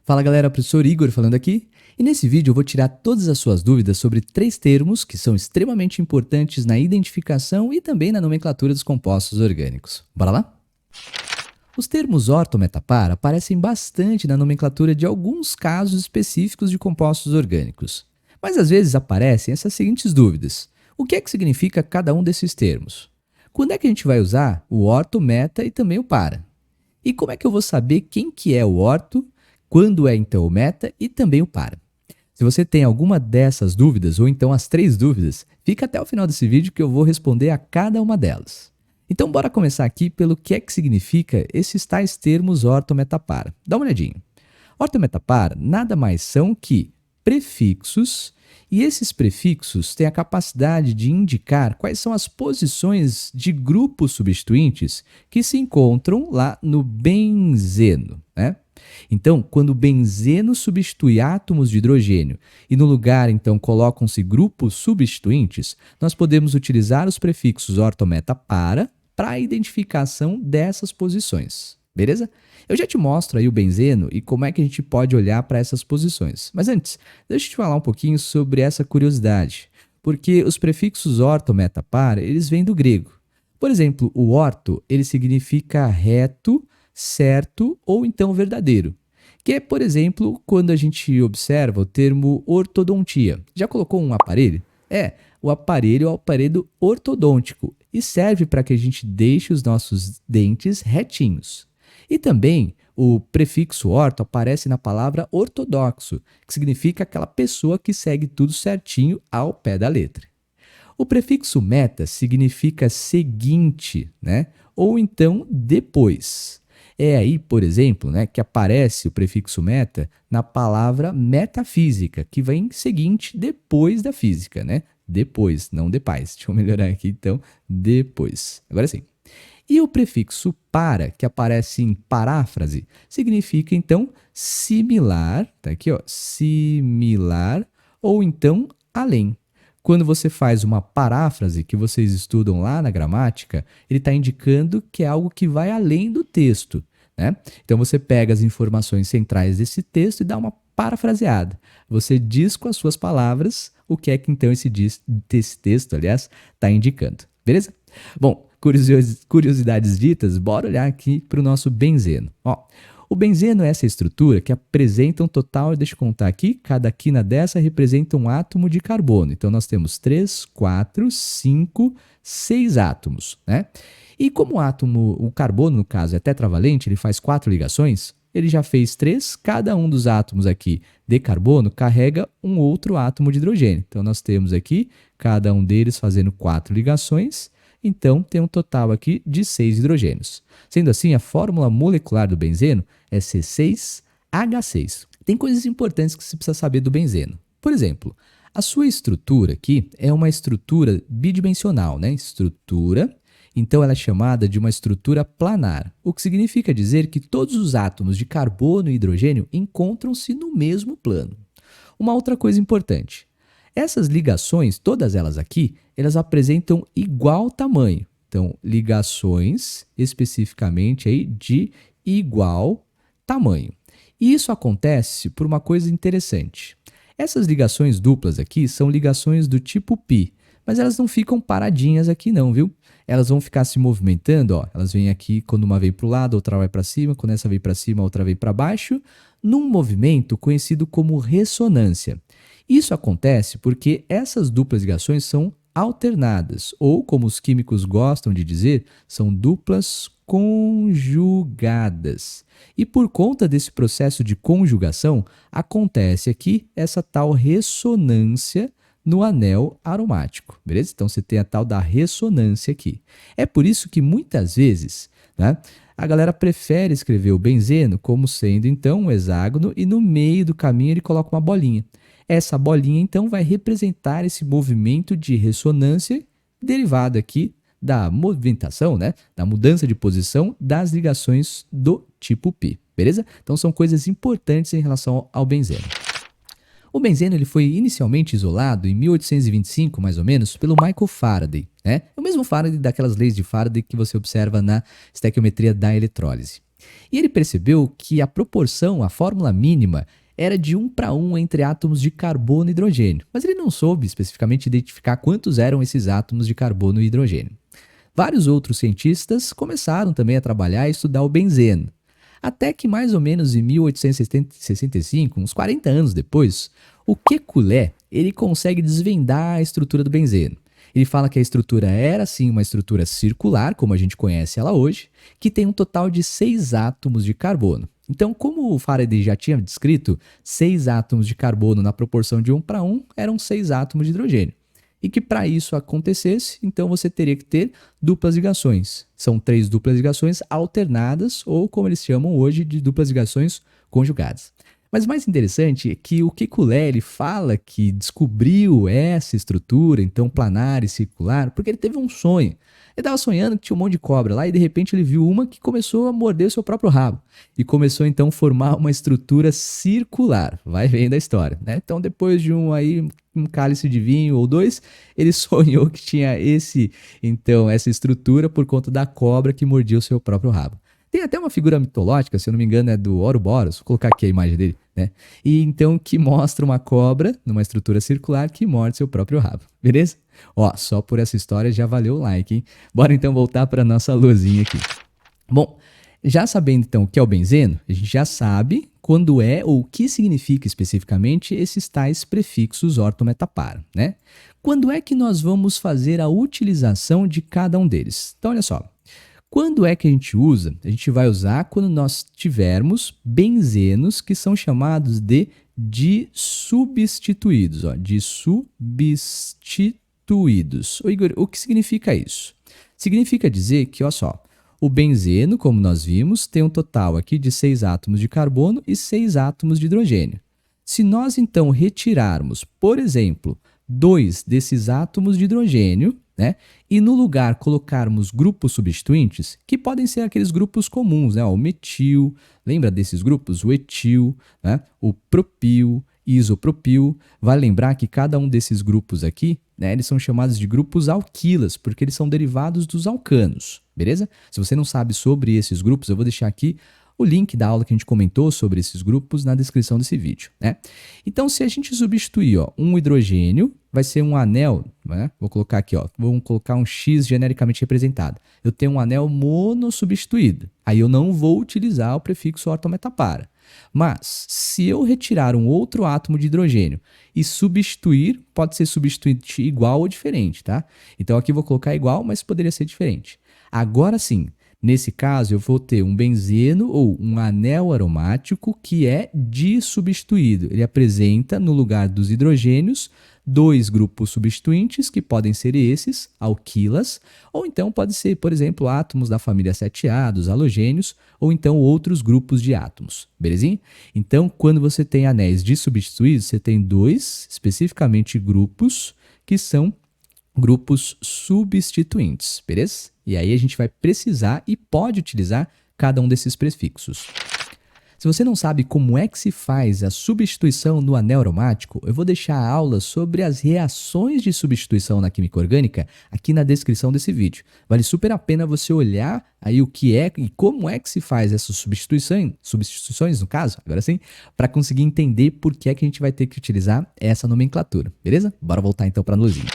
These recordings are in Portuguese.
Fala galera, professor Igor falando aqui, e nesse vídeo eu vou tirar todas as suas dúvidas sobre 3 termos que são extremamente importantes na identificação e também na nomenclatura dos compostos orgânicos. Bora lá? Os termos orto-metapar aparecem bastante na nomenclatura de alguns casos específicos de compostos orgânicos. Mas às vezes aparecem essas seguintes dúvidas. O que é que significa cada um desses termos? Quando é que a gente vai usar o orto, meta e também o para? E como é que eu vou saber quem que é o orto, quando é então o meta e também o para? Se você tem alguma dessas dúvidas, ou então as 3 dúvidas, fica até o final desse vídeo que eu vou responder a cada uma delas. Então bora começar aqui pelo que é que significa esses tais termos orto-metapar. Dá uma olhadinha. Orto-metapar nada mais são que prefixos, e esses prefixos têm a capacidade de indicar quais são as posições de grupos substituintes que se encontram lá no benzeno, né? Então, quando o benzeno substitui átomos de hidrogênio e no lugar, então, colocam-se grupos substituintes, nós podemos utilizar os prefixos orto-meta para a identificação dessas posições. Beleza? Eu já te mostro aí o benzeno e como é que a gente pode olhar para essas posições. Mas antes, deixa eu te falar um pouquinho sobre essa curiosidade, porque os prefixos orto, meta, par, eles vêm do grego. Por exemplo, o orto, ele significa reto, certo ou então verdadeiro, que é, por exemplo, quando a gente observa o termo ortodontia. Já colocou um aparelho? O aparelho é o aparelho ortodôntico e serve para que a gente deixe os nossos dentes retinhos. E também o prefixo orto aparece na palavra ortodoxo, que significa aquela pessoa que segue tudo certinho ao pé da letra. O prefixo meta significa seguinte, né? Ou então depois. É aí, por exemplo, né, que aparece o prefixo meta na palavra metafísica, que vem seguinte depois da física, né? Depois, não depois. Deixa eu melhorar aqui, então, depois. Agora sim. E o prefixo para, que aparece em paráfrase, significa, então, similar, tá aqui, ó, similar, ou então além. Quando você faz uma paráfrase, que vocês estudam lá na gramática, ele está indicando que é algo que vai além do texto, né? Então, você pega as informações centrais desse texto e dá uma parafraseada. Você diz com as suas palavras o que é que, então, esse texto, aliás, está indicando. Beleza? Bom, curiosidades ditas, bora olhar aqui para o nosso benzeno. Ó, o benzeno é essa estrutura que apresenta um total, deixa eu contar aqui, cada quina dessa representa um átomo de carbono. Então, nós temos 3, 4, 5, 6 átomos, né? E como o carbono, no caso, é tetravalente, ele faz 4 ligações, ele já fez 3, cada um dos átomos aqui de carbono carrega um outro átomo de hidrogênio. Então, nós temos aqui cada um deles fazendo 4 ligações, então tem um total aqui de 6 hidrogênios. Sendo assim, a fórmula molecular do benzeno é C6H6. Tem coisas importantes que você precisa saber do benzeno. Por exemplo, a sua estrutura aqui é uma estrutura bidimensional, né? Então ela é chamada de uma estrutura planar, o que significa dizer que todos os átomos de carbono e hidrogênio encontram-se no mesmo plano. Uma outra coisa importante. Essas ligações, todas elas aqui, elas apresentam igual tamanho. Então, ligações especificamente aí de igual tamanho. E isso acontece por uma coisa interessante. Essas ligações duplas aqui são ligações do tipo π, mas elas não ficam paradinhas aqui não, viu? Elas vão ficar se movimentando, ó. Elas vêm aqui, quando uma vem para o lado, outra vai para cima, quando essa vem para cima, a outra vem para baixo, num movimento conhecido como ressonância. Isso acontece porque essas duplas ligações são alternadas, ou, como os químicos gostam de dizer, são duplas conjugadas. E por conta desse processo de conjugação, acontece aqui essa tal ressonância no anel aromático, beleza? Então, você tem a tal da ressonância aqui. É por isso que, muitas vezes, né, a galera prefere escrever o benzeno como sendo, então, um hexágono e no meio do caminho ele coloca uma bolinha. Essa bolinha, então, vai representar esse movimento de ressonância derivado aqui da movimentação, né, da mudança de posição das ligações do tipo π, beleza? Então, são coisas importantes em relação ao benzeno. O benzeno ele foi inicialmente isolado em 1825, mais ou menos, pelo Michael Faraday, né? É o mesmo Faraday daquelas leis de Faraday que você observa na estequiometria da eletrólise. E ele percebeu que a proporção, a fórmula mínima, era de 1:1 entre átomos de carbono e hidrogênio, mas ele não soube especificamente identificar quantos eram esses átomos de carbono e hidrogênio. Vários outros cientistas começaram também a trabalhar e estudar o benzeno. Até que mais ou menos em 1865, uns 40 anos depois, o Kekulé ele consegue desvendar a estrutura do benzeno. Ele fala que a estrutura era sim uma estrutura circular, como a gente conhece ela hoje, que tem um total de 6 átomos de carbono. Então, como o Faraday já tinha descrito, 6 átomos de carbono na proporção de 1:1 eram 6 átomos de hidrogênio. E que para isso acontecesse, então você teria que ter duplas ligações. São 3 duplas ligações alternadas, ou como eles chamam hoje, de duplas ligações conjugadas. Mas o mais interessante é que o Kekulé ele fala que descobriu essa estrutura, então planar e circular, porque ele teve um sonho. Ele estava sonhando que tinha um monte de cobra lá e de repente ele viu uma que começou a morder o seu próprio rabo. E começou então a formar uma estrutura circular. Vai vendo a história, né? Então depois de um cálice de vinho ou 2, ele sonhou que tinha essa estrutura por conta da cobra que mordia o seu próprio rabo. Tem até uma figura mitológica, se eu não me engano é do Ouroboros, vou colocar aqui a imagem dele, né? E então que mostra uma cobra numa estrutura circular que morde seu próprio rabo, beleza? Ó, só por essa história já valeu o like, hein? Bora então voltar para nossa luzinha aqui. Bom, já sabendo então o que é o benzeno, a gente já sabe quando é ou o que significa especificamente esses tais prefixos ortometapara, né? Quando é que nós vamos fazer a utilização de cada um deles? Então olha só. Quando é que a gente usa? A gente vai usar quando nós tivermos benzenos que são chamados de disubstituídos. Disubstituídos. Ô Igor, o que significa isso? Significa dizer que, olha só, o benzeno, como nós vimos, tem um total aqui de 6 átomos de carbono e 6 átomos de hidrogênio. Se nós então retirarmos, por exemplo, 2 desses átomos de hidrogênio, né? E no lugar colocarmos grupos substituintes, que podem ser aqueles grupos comuns, né? O metil, lembra desses grupos? O etil, né? O propil, isopropil. Vale lembrar que cada um desses grupos aqui, né? Eles são chamados de grupos alquilas, porque eles são derivados dos alcanos, beleza? Se você não sabe sobre esses grupos, eu vou deixar aqui o link da aula que a gente comentou sobre esses grupos na descrição desse vídeo, né? Então, se a gente substituir um hidrogênio, vai ser um anel, né? Vou colocar aqui, vamos colocar um X genericamente representado. Eu tenho um anel monossubstituído. Aí eu não vou utilizar o prefixo ortometapara. Mas, se eu retirar um outro átomo de hidrogênio e substituir, pode ser substituído igual ou diferente, tá? Então aqui eu vou colocar igual, mas poderia ser diferente. Agora sim, nesse caso, eu vou ter um benzeno ou um anel aromático que é dissubstituído. Ele apresenta, no lugar dos hidrogênios, 2 grupos substituintes, que podem ser esses, alquilas, ou então pode ser, por exemplo, átomos da família 7A, dos halogênios, ou então outros grupos de átomos, belezinha? Então, quando você tem anéis dissubstituídos, você tem 2, especificamente grupos, que são grupos substituintes, beleza? E aí a gente vai precisar e pode utilizar cada um desses prefixos. Se você não sabe como é que se faz a substituição no anel aromático, eu vou deixar a aula sobre as reações de substituição na química orgânica aqui na descrição desse vídeo. Vale super a pena você olhar aí o que é e como é que se faz essas substituições no caso, agora sim, para conseguir entender por que é que a gente vai ter que utilizar essa nomenclatura, beleza? Bora voltar então para a luzinha.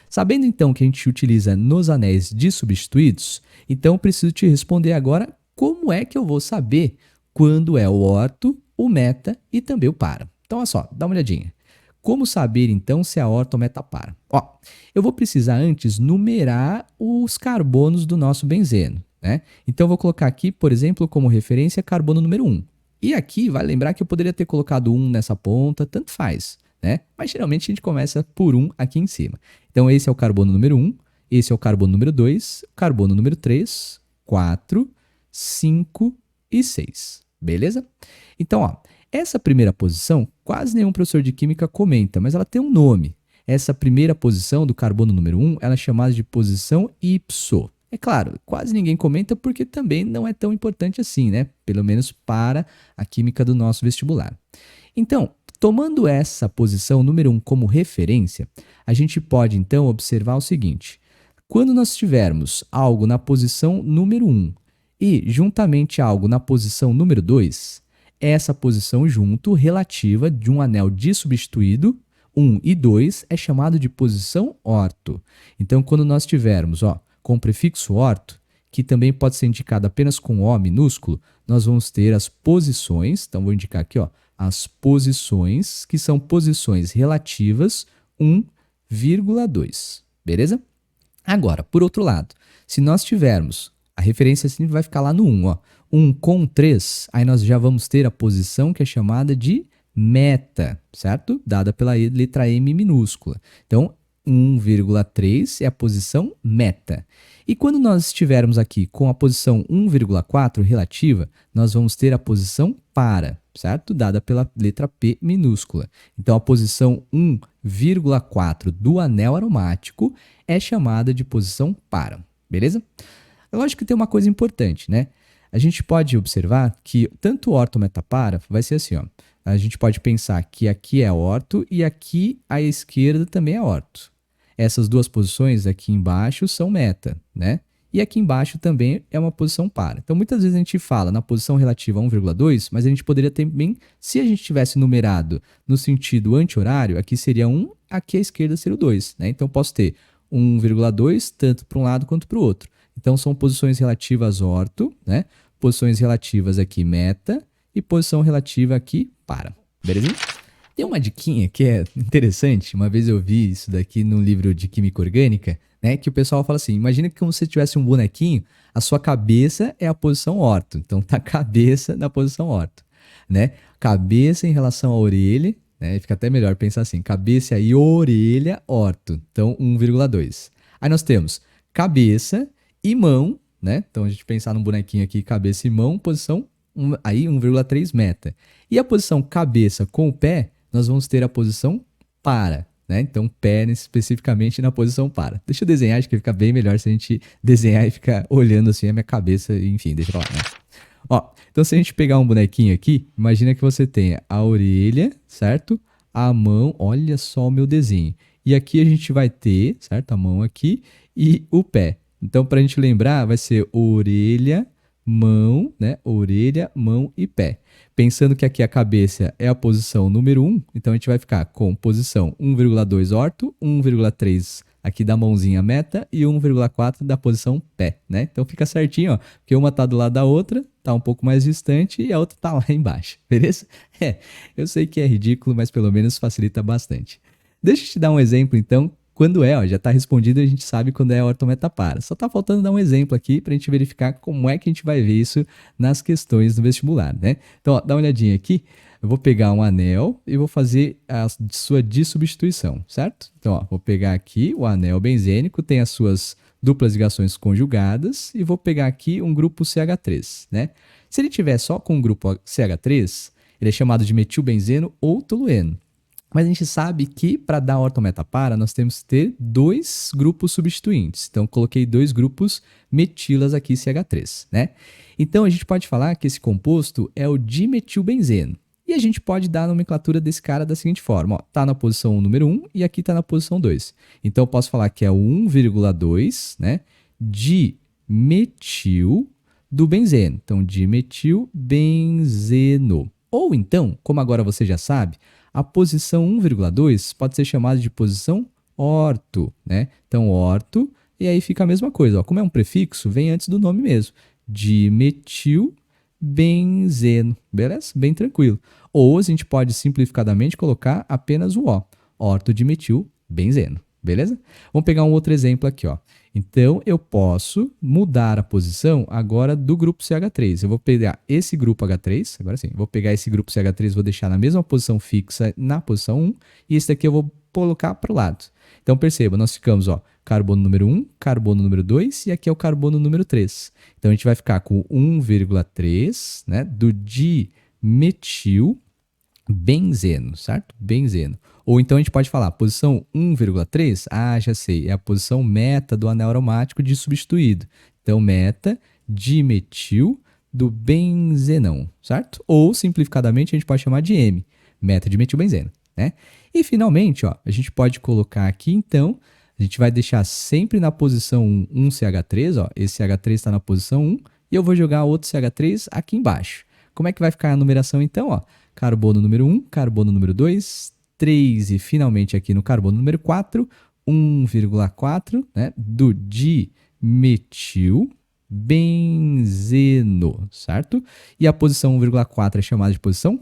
Sabendo então que a gente utiliza nos anéis dissubstituídos, então eu preciso te responder agora como é que eu vou saber quando é o orto, o meta e também o para. Então, olha só, dá uma olhadinha. Como saber, então, se é orto ou meta para? Eu vou precisar antes numerar os carbonos do nosso benzeno, né? Então, eu vou colocar aqui, por exemplo, como referência, carbono número 1. E aqui, vale lembrar que eu poderia ter colocado 1 nessa ponta, tanto faz, né? Mas, geralmente, a gente começa por 1 aqui em cima. Então, esse é o carbono número 1, esse é o carbono número 2, carbono número 3, 4, 5 e 6. Beleza? Então, essa primeira posição, quase nenhum professor de química comenta, mas ela tem um nome. Essa primeira posição do carbono número 1, ela é chamada de posição ipso. É claro, quase ninguém comenta porque também não é tão importante assim, né? Pelo menos para a química do nosso vestibular. Então, tomando essa posição número 1 como referência, a gente pode então observar o seguinte. Quando nós tivermos algo na posição número 1 E, juntamente a algo na posição número 2, essa posição junto relativa de um anel dissubstituído, 1 e 2, é chamado de posição orto. Então, quando nós tivermos com o prefixo orto, que também pode ser indicado apenas com O minúsculo, nós vamos ter as posições, então vou indicar aqui as posições, que são posições relativas 1,2, beleza? Agora, por outro lado, se nós tivermos, a referência sempre vai ficar lá no 1, 1 com 3, aí nós já vamos ter a posição que é chamada de meta, certo? Dada pela letra M minúscula. Então, 1,3 é a posição meta. E quando nós estivermos aqui com a posição 1,4 relativa, nós vamos ter a posição para, certo? Dada pela letra P minúscula. Então, a posição 1,4 do anel aromático é chamada de posição para, beleza? É lógico que tem uma coisa importante, né? A gente pode observar que tanto orto metapara vai ser assim, a gente pode pensar que aqui é orto e aqui à esquerda também é orto. Essas duas posições aqui embaixo são meta, né? E aqui embaixo também é uma posição para. Então, muitas vezes a gente fala na posição relativa a 1,2, mas a gente poderia também, se a gente tivesse numerado no sentido anti-horário, aqui seria 1, aqui à esquerda seria o 2, né? Então, posso ter 1,2 tanto para um lado quanto para o outro. Então, são posições relativas orto, né? Posições relativas aqui meta e posição relativa aqui para. Beleza? Tem uma diquinha que é interessante. Uma vez eu vi isso daqui num livro de Química Orgânica, né? Que o pessoal fala assim, imagina que como se você tivesse um bonequinho, a sua cabeça é a posição orto. Então, tá a cabeça na posição orto, né? Cabeça em relação à orelha, né? Fica até melhor pensar assim, cabeça e orelha orto. Então, 1,2. Aí nós temos cabeça e mão, né? Então, a gente pensar num bonequinho aqui, cabeça e mão, posição aí 1,3 meta. E a posição cabeça com o pé, nós vamos ter a posição para, né? Então, pé especificamente na posição para. Deixa eu desenhar, acho que fica bem melhor se a gente desenhar e ficar olhando assim a minha cabeça, enfim, deixa pra lá, né? Então se a gente pegar um bonequinho aqui, imagina que você tenha a orelha, certo? A mão, olha só o meu desenho. E aqui a gente vai ter, certo? A mão aqui e o pé. Então, para a gente lembrar, vai ser orelha, mão, né? Orelha, mão e pé. Pensando que aqui a cabeça é a posição número 1, então a gente vai ficar com posição 1,2 orto, 1,3 aqui da mãozinha meta e 1,4 da posição pé, né? Então fica certinho, porque uma tá do lado da outra, tá um pouco mais distante e a outra tá lá embaixo, beleza? Eu sei que é ridículo, mas pelo menos facilita bastante. Deixa eu te dar um exemplo então. Quando já está respondido, a gente sabe quando é ortometapara. Só está faltando dar um exemplo aqui para a gente verificar como é que a gente vai ver isso nas questões do vestibular, né? Então, dá uma olhadinha aqui. Eu vou pegar um anel e vou fazer a sua dissubstituição, certo? Então, vou pegar aqui o anel benzênico, tem as suas duplas ligações conjugadas e vou pegar aqui um grupo CH3, né? Se ele tiver só com o grupo CH3, ele é chamado de metilbenzeno ou tolueno. Mas a gente sabe que para dar ortometapara nós temos que ter dois grupos substituintes. Então, coloquei dois grupos metilas aqui, CH3, né? Então, a gente pode falar que esse composto é o dimetilbenzeno. E a gente pode dar a nomenclatura desse cara da seguinte forma. Está na posição número 1 e aqui está na posição 2. Então, eu posso falar que é o 1,2, né? Dimetil do benzeno. Então, dimetilbenzeno. Ou então, como agora você já sabe, a posição 1,2 pode ser chamada de posição orto, né? Então, orto, e aí fica a mesma coisa. Como é um prefixo, vem antes do nome mesmo. Dimetilbenzeno, beleza? Bem tranquilo. Ou a gente pode simplificadamente colocar apenas o O. Ortodimetilbenzeno, beleza? Vamos pegar um outro exemplo aqui, Então, eu posso mudar a posição agora do grupo CH3. Eu vou pegar esse grupo H3, agora sim, vou pegar esse grupo CH3 e vou deixar na mesma posição fixa na posição 1, e esse daqui eu vou colocar para o lado. Então, perceba, nós ficamos, carbono número 1, carbono número 2, e aqui é o carbono número 3. Então, a gente vai ficar com 1,3, né, do dimetilbenzeno, certo? Benzeno. Ou então a gente pode falar, posição 1,3, já sei, é a posição meta do anel aromático de substituído. Então, meta dimetil do benzenão, certo? Ou, simplificadamente, a gente pode chamar de M, meta dimetilbenzeno, né? E, finalmente, a gente pode colocar aqui, então, a gente vai deixar sempre na posição 1 CH3, esse CH3 está na posição 1, e eu vou jogar outro CH3 aqui embaixo. Como é que vai ficar a numeração então? Ó, carbono número 1, carbono número 2, 3 e finalmente aqui no carbono número 4, 1,4, né, do dimetil benzeno, certo? E a posição 1,4 é chamada de posição,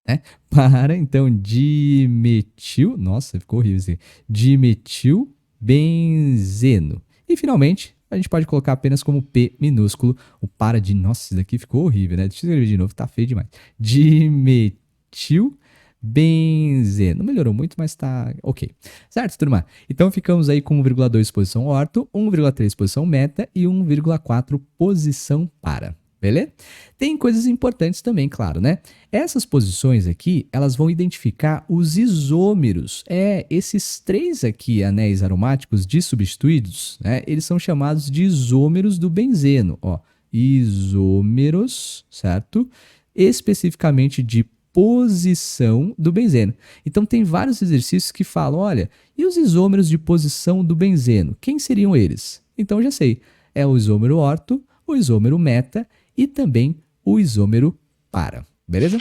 né? Para, então, dimetil, nossa, ficou horrível isso aqui, dimetil benzeno. E, finalmente, a gente pode colocar apenas como P minúsculo, o para de, nossa, isso daqui ficou horrível, né? Deixa eu escrever de novo, tá feio demais. Dimetil benzeno. Não melhorou muito, mas tá ok. Certo, turma? Então, ficamos aí com 1,2 posição orto, 1,3 posição meta e 1,4 posição para. Beleza? Tem coisas importantes também, claro, né? Essas posições aqui, elas vão identificar os isômeros. Esses três aqui anéis aromáticos dissubstituídos, né? Eles são chamados de isômeros do benzeno, ó. Isômeros, certo? Especificamente de posição do benzeno. Então, tem vários exercícios que falam, olha, e os isômeros de posição do benzeno? Quem seriam eles? Então, eu já sei. É o isômero orto, o isômero meta e também o isômero para, beleza?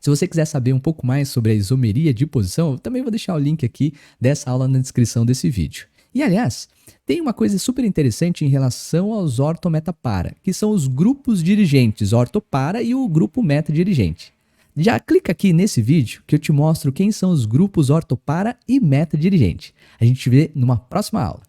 Se você quiser saber um pouco mais sobre a isomeria de posição, eu também vou deixar o link aqui dessa aula na descrição desse vídeo. E, aliás, tem uma coisa super interessante em relação aos orto-meta-para, que são os grupos dirigentes orto-para e o grupo meta-dirigente. Já clica aqui nesse vídeo que eu te mostro quem são os grupos orto-para e meta-dirigente. A gente vê numa próxima aula.